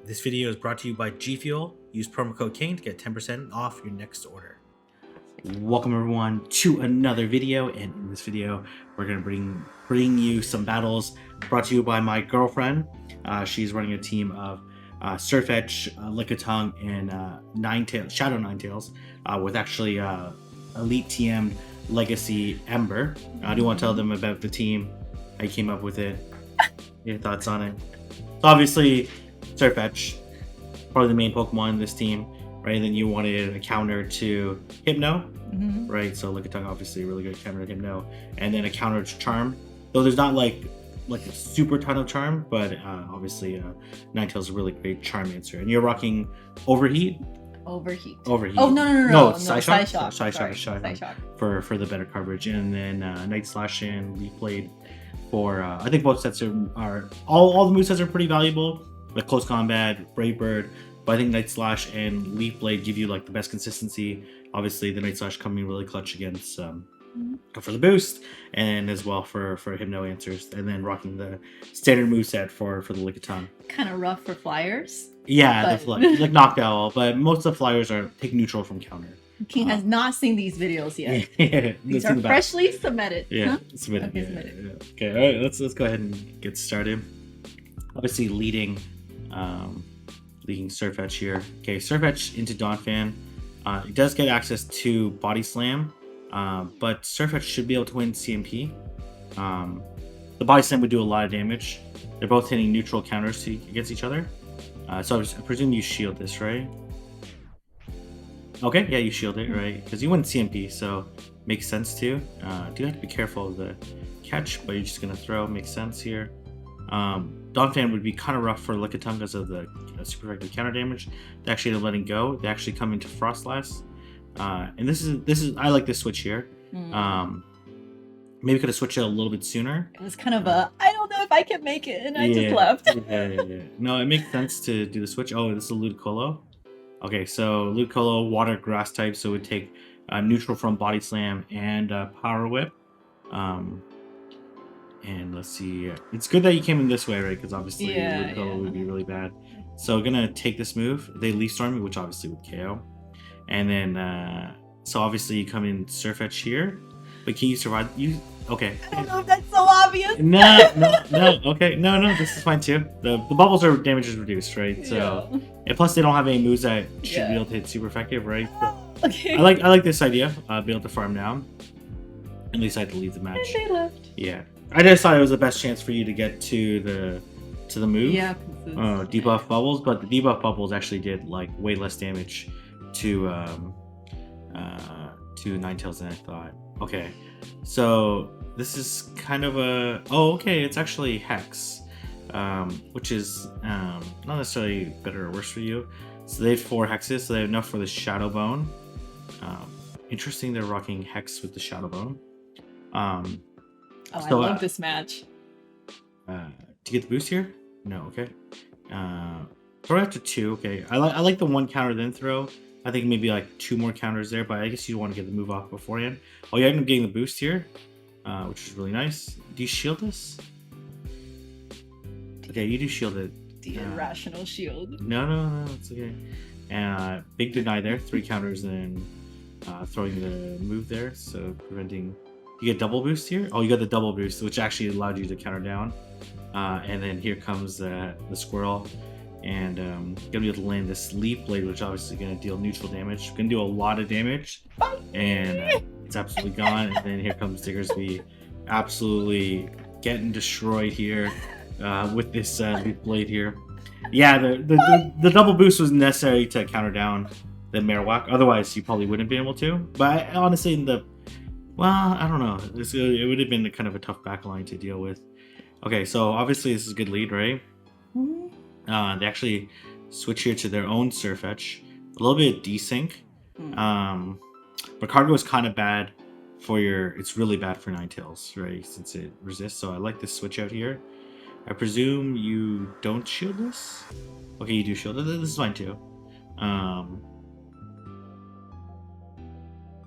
This video is brought to you by G Fuel. Use promo code Kane to get 10% off your next order. Welcome everyone to another video, and in this video we're going to bring you some battles brought to you by my girlfriend. She's running a team of Surfetch, Lickitung, and Shadow Ninetales with actually Elite TM Legacy Ember. Do you want to tell them about the team, how you came up with it, your thoughts on it? So obviously Surfetch, probably the main Pokemon in this team, right? And then you wanted a counter to Hypno, right? So Lickitung, obviously a really good counter to Hypno, and then a counter to Charm. Though there's not like a super ton of Charm, but obviously Ninetales is a really great Charm answer. And you're rocking Overheat. Overheat. Oh no, Psyshock for the better coverage, and then Night Slash and Leaf Blade for I think both sets are all the movesets are pretty valuable. Like Close Combat, Brave Bird, but I think Night Slash and Leaf Blade give you like the best consistency. Obviously, the Night Slash coming really clutch against for the boost, and as well for Hypno answers, and then rocking the standard moveset for the Lickitung. Kind of rough for flyers. Yeah, but... like Knockdown, but most of the flyers are take neutral from counter. King has not seen these videos yet. Yeah, these are freshly submitted. Yeah, huh? submitted. Okay, yeah, submitted. Yeah. Okay, all right, let's go ahead and get started. Obviously, leading Surfetch here. Okay, Surfetch into Donphan. It does get access to Body Slam, but Surfetch should be able to win CMP. The Body Slam would do a lot of damage. They're both hitting neutral counters against each other. So I presume you shield this, right? Okay, yeah, you shield it, right? Because you win CMP, so makes sense too. Do have to be careful of the catch, but you're just gonna throw. Makes sense here. Donphan would be kind of rough for Lickitung because of the super effective counter damage. They actually end up letting go. They actually come into Frostlass, and this is I like this switch here. Maybe could have switched it a little bit sooner. It was kind of I don't know if I can make it, and I just left. Yeah. No, it makes sense to do the switch. Oh, this is a Ludicolo. Okay, so Ludicolo, water grass type, so it would take neutral from Body Slam and Power Whip. And let's see. It's good that you came in this way, right? Because obviously Ludicolo would be really bad. So gonna take this move. They Leaf Storm me, which obviously would KO. And then, so obviously you come in Surfetch here. But can you survive? Okay. I don't know if that's so obvious. No. Okay, no. This is fine too. The bubbles are damage is reduced, right? So, and plus they don't have any moves that should be able to hit super effective, right? So, okay. I like this idea. Be able to farm now. At least I had to leave the match. And they left. Yeah, I just thought it was the best chance for you to get to the move. Yeah. Debuff bubbles, but the debuff bubbles actually did like way less damage to Ninetales than I thought. Okay, so this is kind of okay, it's actually Hex, which is not necessarily better or worse for you. So they have 4 hexes, so they have enough for the Shadow Bone. Interesting, they're rocking Hex with the Shadow Bone. I love this match. To get the boost here? No, okay. Throw after 2, okay. I like the 1 counter then throw. I think maybe like 2 more counters there, but I guess you want to get the move off beforehand. Oh, you end up getting the boost here, which is really nice. Do you shield this? Okay, you do shield it. The irrational shield. No, it's okay. And big deny there, 3 counters and throwing the move there, so preventing. You get double boost here. Oh, you got the double boost, which actually allowed you to counter down. And then here comes the squirrel. And gonna be able to land this Leaf Blade, which obviously gonna deal neutral damage. Gonna do a lot of damage, and it's absolutely gone. And then here comes Diggersby, absolutely getting destroyed here with this Leaf Blade here. Yeah, the double boost was necessary to counter down the Marowak. Otherwise, you probably wouldn't be able to. But honestly, I don't know. It would have been kind of a tough backline to deal with. Okay, so obviously this is a good lead, right? They actually switch here to their own Surfetch. A little bit of desync. But Cargo is kind of bad for it's really bad for Ninetales, right? Since it resists. So I like this switch out here. I presume you don't shield this? Okay, you do shield it. This is fine too.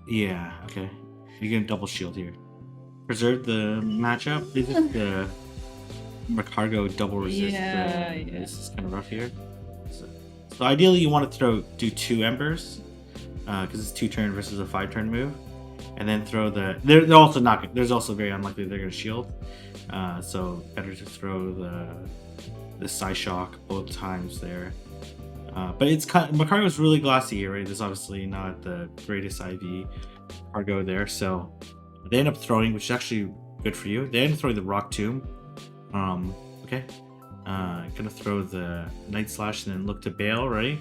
Yeah, okay. You can double shield here. Preserve the matchup. This is the Cargo double resist. This is kind of rough here. So ideally, you want to do 2 embers, because it's 2 turn versus a 5 turn move, and then throw the. They're also not. There's also very unlikely they're going to shield, so better to throw the Psyshock both times there. But it's kind of, Macargo's really glassy here, right? There's obviously not the greatest IV cargo there, so they end up throwing, which is actually good for you. They end up throwing the Rock Tomb. Okay. Gonna throw the Night Slash and then look to bail, right?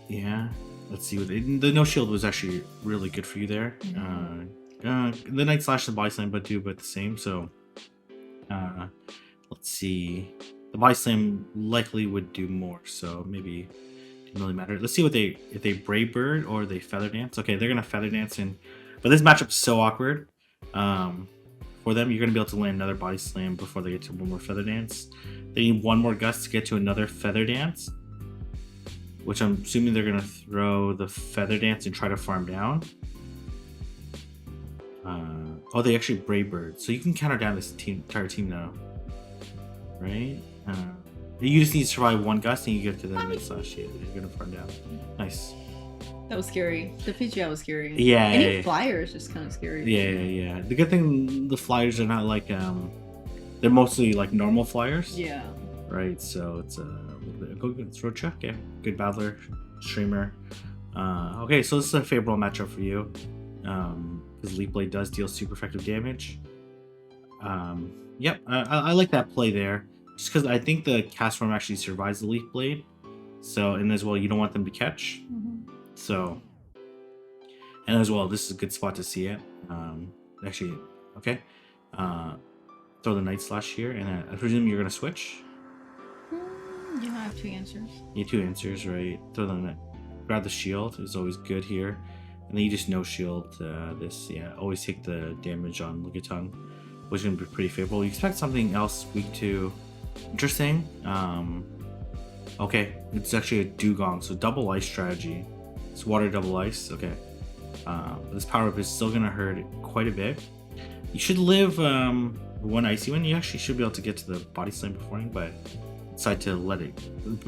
Yeah. Let's see. The no shield was actually really good for you there. The Night Slash and Body Slam but do about the same. So, let's see. The Body Slam likely would do more. So maybe it didn't really matter. Let's see what if they Brave Bird or they Feather Dance. Okay, they're gonna Feather Dance in, but this matchup is so awkward. For them, you're going to be able to land another Body Slam before they get to one more Feather Dance. They need one more Gust to get to another Feather Dance, which I'm assuming they're going to throw the Feather Dance and try to farm down. Oh, they actually Brave Bird, so you can counter down this entire team now, right? You just need to survive one Gust and you get to the Night Slash. Yeah, you're going to farm down. Nice. That was scary. The Pidgeot was scary. Yeah. Any flyer is just kind of scary. Yeah. The good thing, the flyers are not like they're mostly like normal flyers. Yeah. Right. So it's a little bit. Go throw check. Yeah. Good battler, streamer. Okay. So this is a favorable matchup for you, because Leaf Blade does deal super effective damage. Yep. I like that play there, just because I think the cast form actually survives the Leaf Blade. So, and as well, you don't want them to catch. So, and as well, this is a good spot to see it. Actually, okay. Throw the Night Slash here, and I presume you're gonna switch. You have 2 answers. You have 2 answers, right? Throw the grab the shield is always good here, and then you just no shield this. Yeah, always take the damage on Lickitung, which is gonna be pretty favorable. You expect something else weak to interesting. Okay, it's actually a Dugong, so double ice strategy. It's water double ice, okay. This power up is still gonna hurt quite a bit. You should live one icy one. You actually should be able to get to the Body Slam beforehand, but decide to let it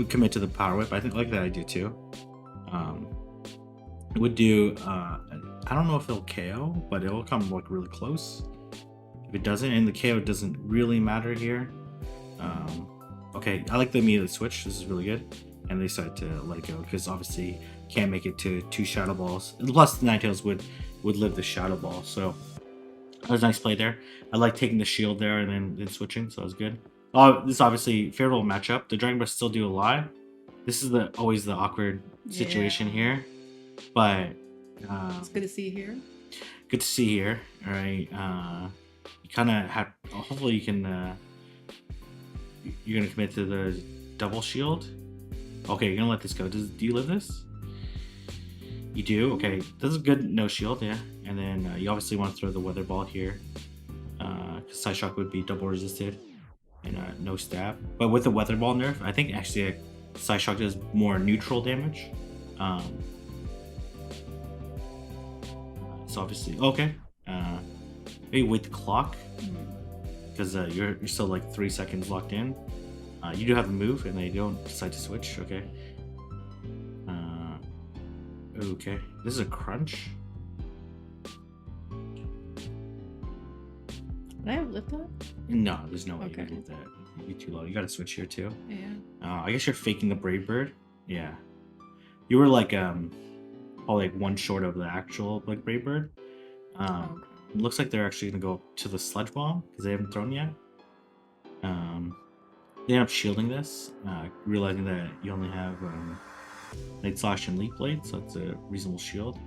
commit to the power whip. I think like that idea too. It would do. I don't know if it'll KO, but it'll come like really close. If it doesn't, and the KO doesn't really matter here. Okay, I like the immediate switch. This is really good. And they decide to let it go because obviously can't make it to 2 Shadow Balls. Plus the Ninetales would live the Shadow Ball. So that was a nice play there. I like taking the shield there and then switching, so that was good. Oh, this is obviously favorable matchup. The Dragon Breath still do a lot. This is always the awkward situation here. But it's good to see here. Good to see here. All right. You kind of have. Hopefully you can. You're gonna commit to the double shield. Okay, you're gonna let this go. Do you live this? You do? Okay. This is good no shield, yeah. And then you obviously want to throw the Weather Ball here. Because Psyshock would be double resisted. And no stab. But with the Weather Ball nerf, I think actually Psyshock does more neutral damage. So obviously... Okay. Maybe wait the clock. Because you're still like 3 seconds locked in. You do have a move, and they don't decide to switch. Okay. Okay. This is a crunch. Can I have lift that? No, there's no way Okay. you can do that. It'd be too low. You gotta switch here too. Yeah. I guess you're faking the Brave Bird. Yeah. You were like probably like 1 short of the actual like Brave Bird. Okay. It looks like they're actually gonna go to the Sludge Bomb because they haven't thrown yet. They end up shielding this, realizing that you only have Night Slash and Leaf Blade, so it's a reasonable shield.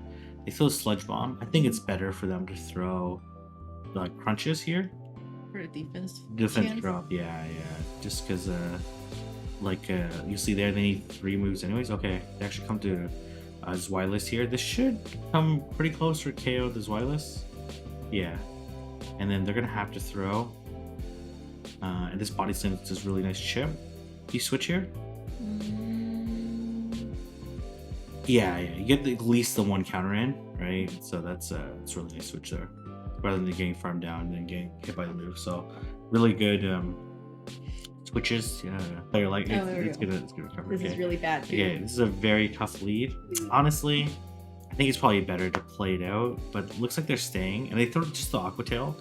They throw a Sludge Bomb. I think it's better for them to throw like crunches here. For a defense. Defense drop, yeah. Just because, you see there, they need 3 moves anyways. Okay, they actually come to Zwilus here. This should come pretty close for KO the Zwilus. Yeah. And then they're going to have to throw. And this Body Slam does really nice chip. Do you switch here? Yeah. You get at least the 1 counter in, right? So it's a really nice switch there. Rather than getting farmed down and then getting hit by the move. So really good twitches. They're like Oh, there we it's go. gonna recover. This is really bad too. Okay, this is a very tough lead. Honestly, I think it's probably better to play it out, but it looks like they're staying, and they throw just the Aqua Tail,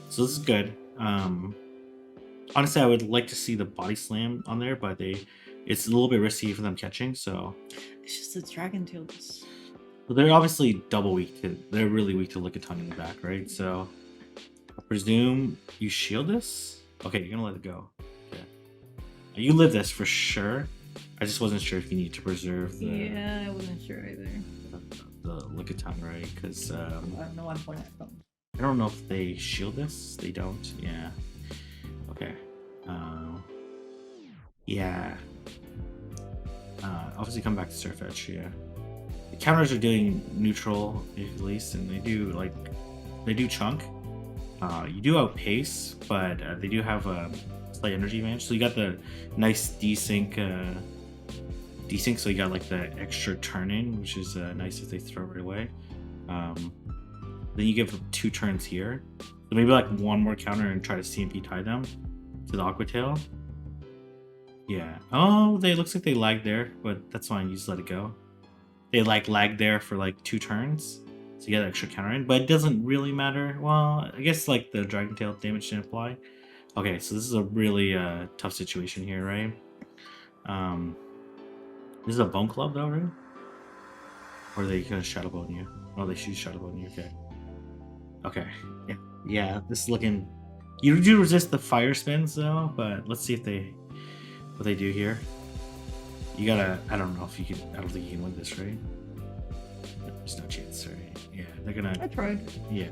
so this is good. Honestly, I would like to see the Body Slam on there, but it's a little bit risky for them catching, so It's just a Dragon Tail. But they're obviously double weak to. They're really weak to Lickitung in the back, right? So I presume you shield this. Okay, you're gonna let it go. Okay, you live this for sure. I just wasn't sure if you need to preserve the. Yeah, I wasn't sure either. The Lickitung, right? Because I don't know. I'm playing it. I don't know if they shield this. They don't. Yeah. Okay. Yeah. Obviously, come back to Surf Edge. Yeah. The counters are doing neutral at least, and they do chunk. You do outpace, but they do have a slight energy advantage. So you got the nice desync. Desync, so you got like the extra turn in, which is nice if they throw right away. Then you give 2 turns here, so maybe like one more counter and try to CMP tie them to the Aqua Tail. Yeah. Oh, looks like they lagged there, but that's fine. You just let it go. They like lagged there for like 2 turns, so you get extra counter in, but it doesn't really matter. Well, I guess like the Dragon Tail damage didn't apply. Okay, so this is a really tough situation here, right? This is a Bone Club though, right? Or are they gonna Shadow Bone you? Oh, they shoot Shadow Bone you. Okay. Okay. Yeah. This is looking. You do resist the fire spins though, but let's see if what they do here. You gotta. I don't know if you can. I don't think you can win this, right? There's no chance, right? Yeah, they're gonna. I tried. Yeah.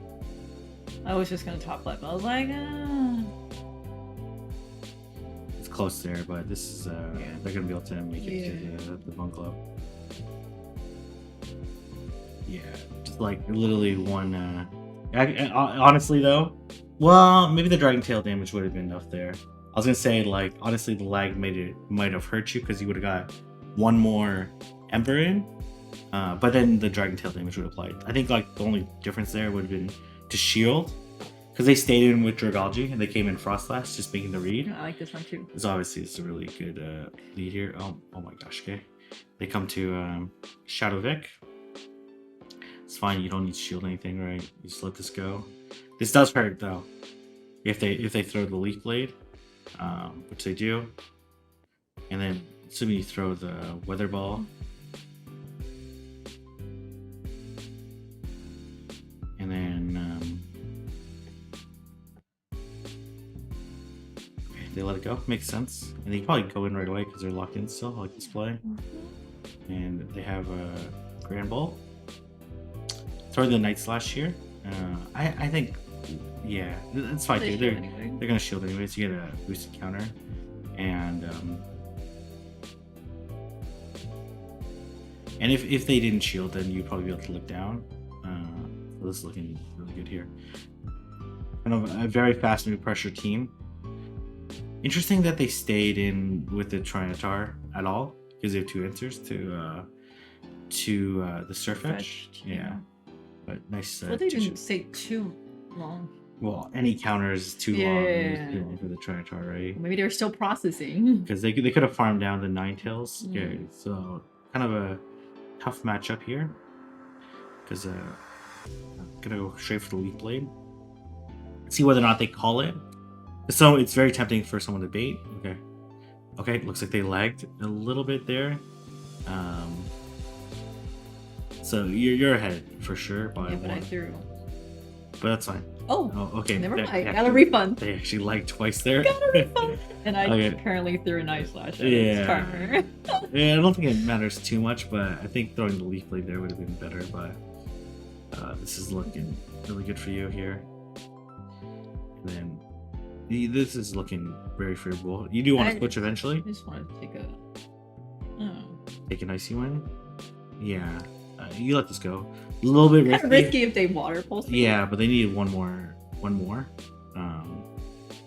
I was just gonna top left. I was like, It's close there, but this is. They're gonna be able to make it to the Bone Club. Yeah, just like literally one. Honestly though, well, maybe the Dragon Tail damage would have been enough there. I was gonna say like honestly the lag might have hurt you because you would have got one more Ember in, but then the Dragon Tail damage would have applied. I think like the only difference there would have been to shield because they stayed in with Dragalge and they came in Frostlash just making the read. I like this one too. It's obviously a really good lead here. Oh my gosh, okay. They come to Shadow Vic. It's fine, you don't need to shield anything, right? You just let this go. This does hurt though. If they throw the Leaf Blade, which they do. And then assuming you throw the Weather Ball. And then okay, they let it go. Makes sense. And they probably go in right away because they're locked in still, like this play. And they have a Grand Ball. Throw the Night Slash here. I think, yeah, it's fine. They're gonna shield anyways. You get a boosted counter, and if they didn't shield, then you'd probably be able to look down. So this is looking really good here. Kind of a very fast move pressure team. Interesting that they stayed in with the Trinitar at all because they have 2 answers to the Surf Edge. Yeah. But nice. Well, they didn't stay too long. Well, any counter is too long for the Trinitar, right? Maybe they're still processing. Because they could have farmed down the Ninetales. Okay, so kind of a tough matchup here. Because I'm gonna go straight for the Leaf Blade. See whether or not they call it. So it's very tempting for someone to bait. Okay. Okay, looks like they lagged a little bit there. So you're ahead for sure by but I threw. But that's fine. Oh, okay. Never mind. I got a refund. They actually lagged twice there. Got a refund. And I currently threw a Night Slash at its partner. Yeah, I don't think it matters too much, but I think throwing the Leaf Blade there would have been better. But this is looking really good for you here. And then this is looking very favorable. You do want to switch eventually. I just want to take an Icy Wind. Yeah. You let this go. A little bit risky. Risky if they water pulse. Yeah, but they needed one more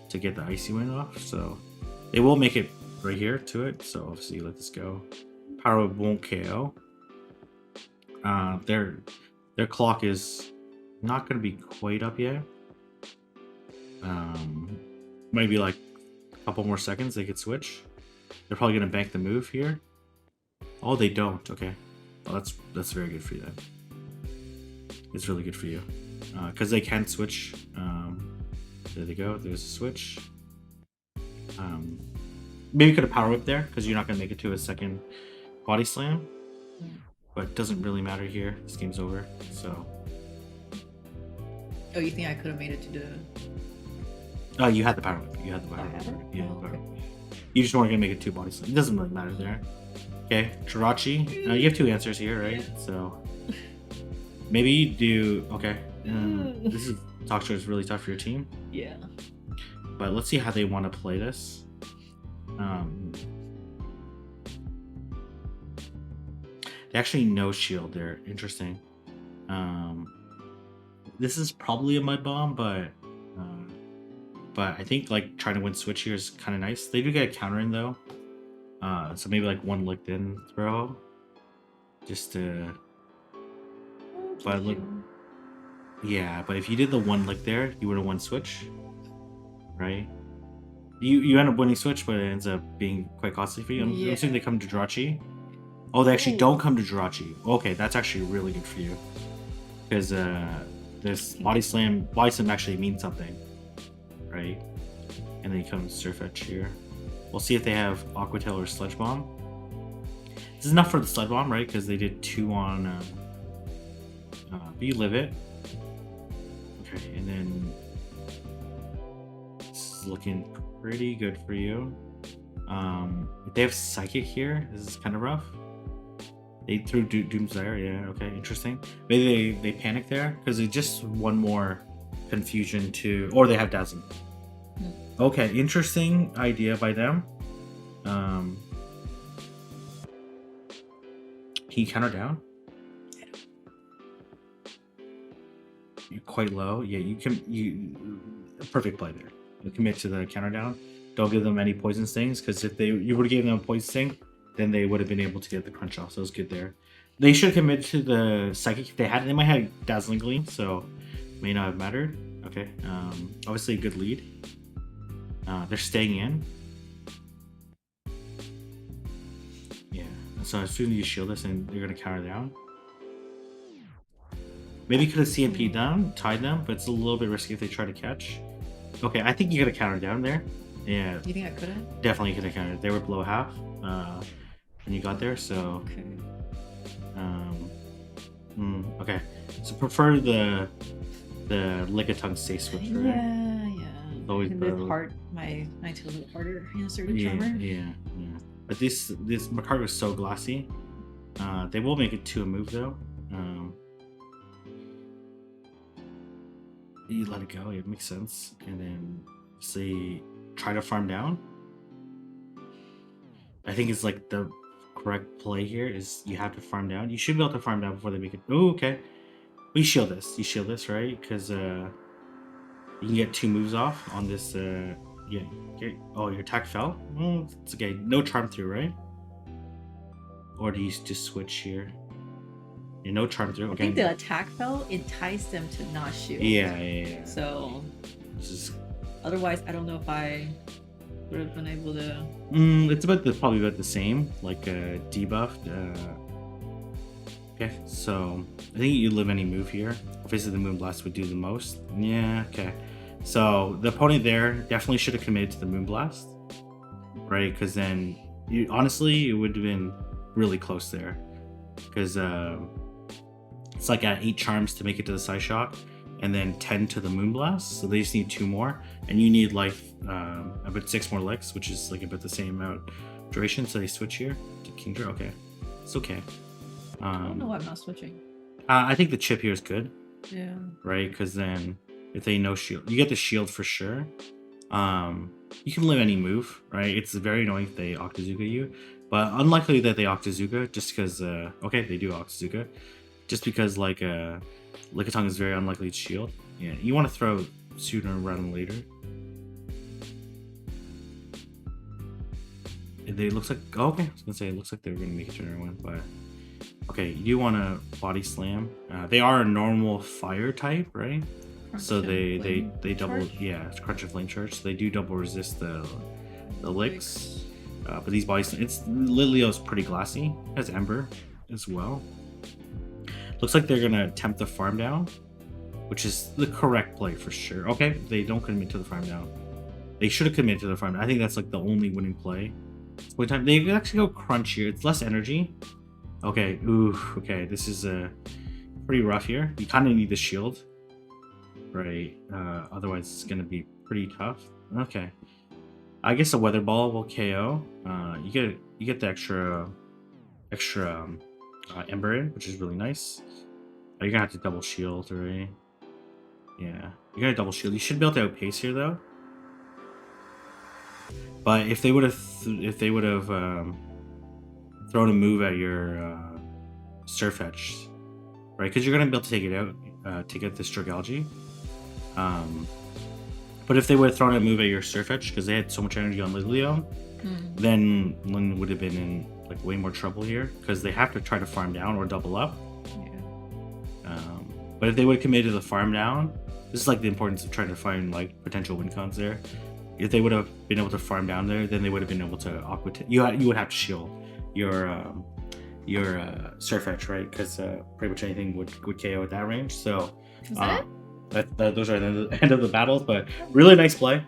to get the Icy Wind off. So they will make it right here to it. So obviously you let this go. Power won't KO. Their clock is not going to be quite up yet. Maybe like couple more seconds, they could switch. They're probably gonna bank the move here. Oh, they don't. Okay. Well, that's very good for you then. It's really good for you. Because they can switch. There they go. There's a switch. Maybe you could have power whip there because you're not going to make it to a second body slam. But it doesn't really matter here. This game's over. So. Oh, you think I could have made it to the... Oh, you had the power whip. You had the power whip. Yeah, oh, okay. You just weren't going to make it 2 body slam. It doesn't really matter there. Okay, Jirachi. You have 2 answers here, right? Yeah. So. Maybe you do. Okay. This is talk show is really tough for your team. Yeah. But let's see how they want to play this. They actually no shield there. Interesting. This is probably a mud bomb, but I think like trying to win switch here is kind of nice. They do get a counter in though. So maybe like 1 licked in throw, just to. But look, yeah. But if you did the 1 lick there, you would have won switch, right? You end up winning switch, but it ends up being quite costly for you. I'm assuming they come to Jirachi. Oh, they actually don't come to Jirachi. Okay, that's actually really good for you, because this body slam actually means something, right? And then you come Surf Etch here. We'll see if they have Aqua Tail or Sludge Bomb. This is enough for the Sludge Bomb, right? Because they did 2 on. But you live it. Okay, and then this is looking pretty good for you. If they have Psychic here, this is kind of rough. They threw Doomsire, yeah, okay, interesting. Maybe they panic there because it's just 1 more confusion to, or they have Dazzling. Okay, interesting idea by them. Can you counter down? You're quite low. Yeah, perfect play there. You commit to the counter down. Don't give them any poison stings, because if you would have given them a poison sting, then they would have been able to get the crunch off. So it was good there. They should commit to the psychic if they had. They might have Dazzling Gleam, so may not have mattered. Okay. Obviously a good lead. They're staying in. Yeah. So as soon as you shield this, and they're gonna counter down. Maybe could have CMP down, tied them, but it's a little bit risky if they try to catch. Okay, I think you could have countered down there. Yeah. You think I could have? Definitely could have countered. They were below half when you got there, so. Okay. Okay. So prefer the Lickitung Stay Switch, right? Yeah. Always live hard. My to live harder in a certain charmer. Yeah. But this card was so glassy. They will make it to a move though. You let it go, it makes sense, and then say try to farm down. I think it's like the correct play here is you have to farm down. You should be able to farm down before they make it. Oh, okay. You shield this, right? Because you can get 2 moves off on this. Yeah. Okay. Oh, your attack fell. Oh, it's okay. No charm through, right? Or do you just switch here? Yeah, no charm through. Okay. I think the attack fell enticed them to not shoot. Yeah. So, just... otherwise, I don't know if I would have been able to. It's probably about the same, like debuffed. Okay, so I think you live any move here. Obviously, the Moonblast would do the most. Yeah. Okay. So the opponent there definitely should have committed to the Moonblast, right? Because then, honestly, it would have been really close there, because it's like at 8 charms to make it to the Side Shock, and then 10 to the Moonblast. So they just need 2 more, and you need like about 6 more licks, which is like about the same amount duration. So they switch here to Kingdra. Okay, it's okay. I don't know why I'm not switching. I think the chip here is good. Yeah. Right, because then if they no shield, you get the shield for sure. You can live any move, right? It's very annoying if they Octazooka you, but unlikely that they Octazooka, just because okay, they do Octazooka, just because like Lickitung is very unlikely to shield. Yeah, you want to throw sooner rather than later. They looks like okay, I was gonna say it looks like they're gonna make a turn one, but okay, you do want to body slam. They are a normal fire type, right? So they double, yeah, it's crunch and flame charge. So they do double resist the the licks. But these bodies, Lilio's pretty glassy. It has Ember as well. Looks like they're gonna attempt the farm down, which is the correct play for sure. Okay, they don't commit to the farm down. They should have committed to the farm down. I think that's like the only winning play. One time they actually go crunch here. It's less energy. Okay, ooh, okay. This is pretty rough here. You kind of need the shield, right? Otherwise, it's gonna be pretty tough. Okay, I guess a weather ball will KO. You get the extra Ember in, which is really nice. You're gonna have to double shield, right? Yeah, you're gonna double shield. You should be able to outpace here though. But if they would have thrown a move at your Surfetch, right? Because you're gonna be able to take it out, take out this Dragalge. But if they would have thrown a move at your Surfetch, because they had so much energy on Lilio, then Lin would have been in like way more trouble here, because they have to try to farm down or double up. Yeah. But if they would have committed to the farm down, this is like the importance of trying to find like potential win cons there. If they would have been able to farm down there, then they would have been able to you would have to shield your Surfetch, right? Because pretty much anything would KO at that range. So those are the end of the battles. But really nice play.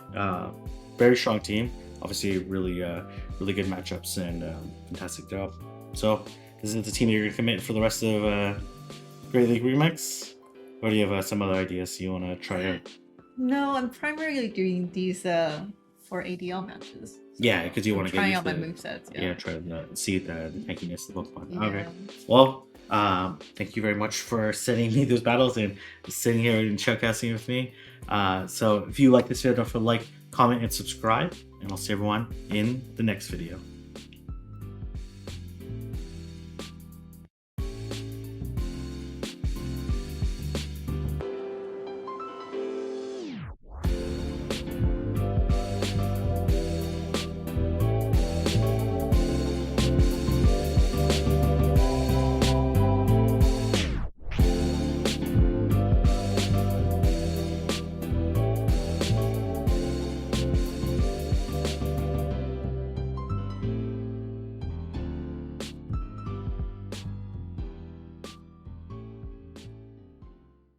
Very strong team. Obviously, really good matchups and fantastic job. So this is the team that you're gonna commit for the rest of Great League Remix. Or do you have some other ideas you want to try out? No, I'm primarily doing these for ADL matches. So yeah, because you want to get trying out my movesets. Yeah, try to see the tankiness of the Pokemon. Yeah. Okay. Well, thank you very much for sending me those battles and sitting here and showcasing with me. So if you like this video, don't forget to like, comment, and subscribe. And I'll see everyone in the next video.